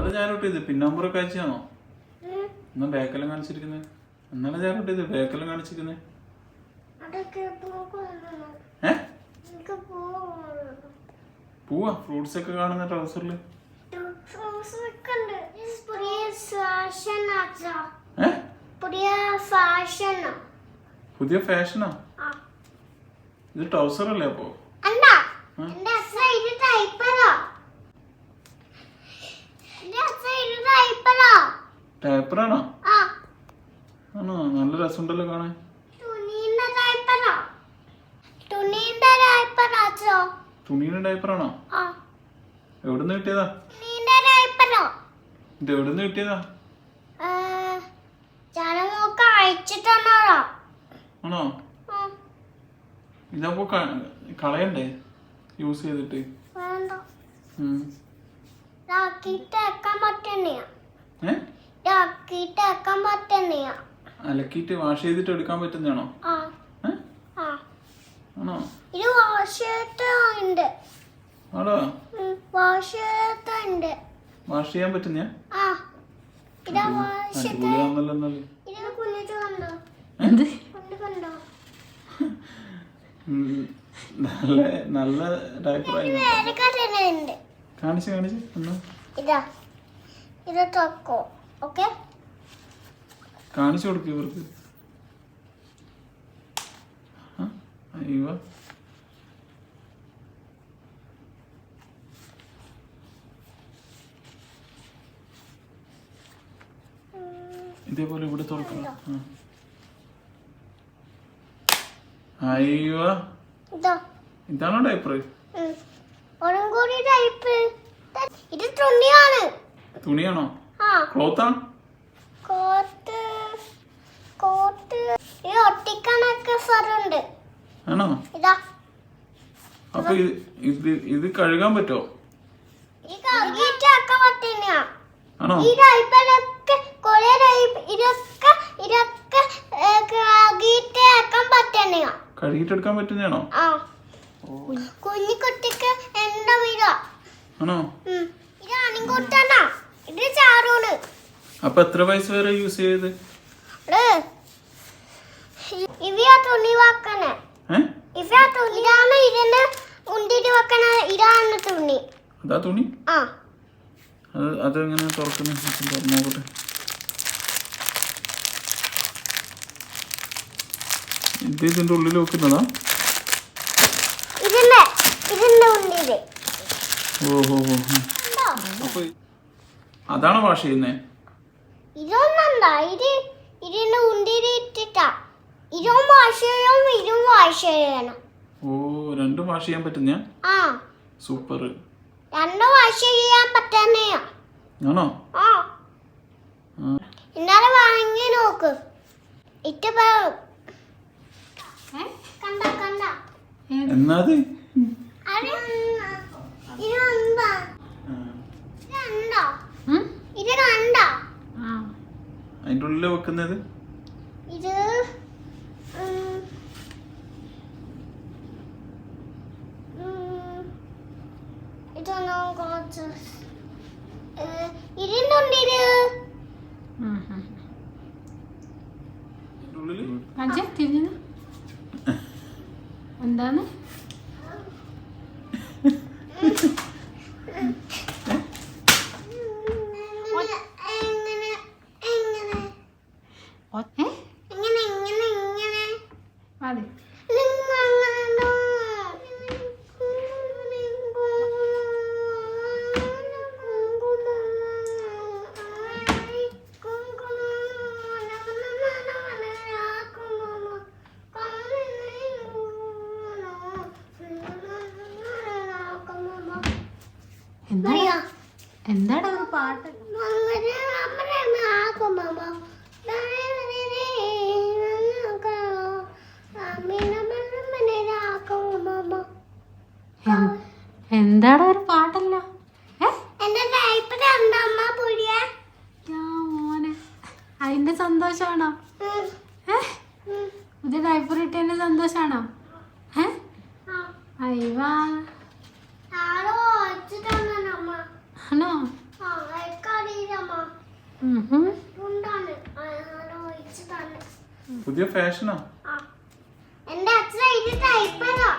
ഇന്നലെ ചാരോട്ടിയത് പിന്നാമ്പുറൊക്കെ അയച്ചാണോ? എന്നാ ബേക്കെല്ലാം കാണിച്ചിരിക്കുന്നത്? ഇന്നലെ ചാരോട്ടിയത് ബേക്കെല്ലാം കാണിച്ചിരിക്കുന്നത്? പൂവാ ഫ്രൂട്ട്സ് ഒക്കെ കാണുന്ന ട്രൗസറില്. പുതിയ ഫാഷനാ ഇത്? ട്രൗസർ അല്ലേ അപ്പൊ? ടൈപ്പറാണോ? ആണോ? നല്ല രസമുണ്ടല്ലോ കാണാൻ. തുണിയുടെ ഡയപ്പറാണോ? എവിടുന്ന് കിട്ടിയതാ? ഇത് എവിടുന്ന് കിട്ടിയതാ? ആണോ? ഇതപ്പോ കളയണ്ടേ യൂസ് ചെയ്തിട്ട്? അലക്കിട്ട് വാഷ് ചെയ്തിട്ട് എടുക്കാൻ പറ്റുന്നതാണോ? ആണോ? വാഷ് ചെയ്യാൻ പറ്റുന്ന നല്ല ഡയപ്പറായി. കാണിച്ച് കാണിച്ചു കൊടുക്കും ഇവർക്ക്. അയ്യോ ഇതേപോലെ ഇവിടെ തുറക്കണം. അയ്യോ ഇതാണോ ഡയപ്പർ? തുണിയാണോ? ക്ലോത്താ? ആണോ? അപ്പൊ ഇത് കഴുകാൻ പറ്റോ? ആണോ? കഴുകിട്ടെടുക്കാൻ പറ്റുന്നതാണോ? കുഞ്ഞിക്കുട്ടിക്ക് എന്താ വീടാ? ആണോ? അപ്പൊ എത്ര വയസ്സ് വരെ യൂസ് ചെയ്ത്? അതാ തുണി? അതെങ്ങനെ തുറക്കുന്ന? നോക്കട്ടെ. ഇത് ഇതിന്റെ ഉള്ളിൽ വെക്കുന്നതാ? ഓഹോ. അപ്പൊ അതാണോ വാഷ് ചെയ്യുന്നേ? ഓ രണ്ടും വാഷ് ചെയ്യാൻ പറ്റുന്ന? സൂപ്പർ. രണ്ടും വാഷ് ചെയ്യാൻ പറ്റുന്നയാ? ആണോ? ഇന്നലെ വാങ്ങി നോക്ക്. എന്നാത്? അതിന്റെ ഉള്ളില് വെക്കുന്നത്? ഇത് ഇതൊന്നും കുറച്ച് ഇരുന്നുണ്ടിര്. എന്താണ്? അതെ എന്താണ് ഒരു പാട്ട്? എന്താണ് ഒരു പാട്ടല്ല? മോനെ അതിന്റെ സന്തോഷമാണോ? പുതിയ ഡയപ്പർ ഇട്ടതിന്റെ സന്തോഷാണോ? അയ്യോ ആണോ? ഉണ്ടാണ് ഒഴിച്ച് തന്നെ. പുതിയ ഫാഷനാ. ആ. എന്റെ അച്ഛൻ ഇത് ടൈപ്പറാ.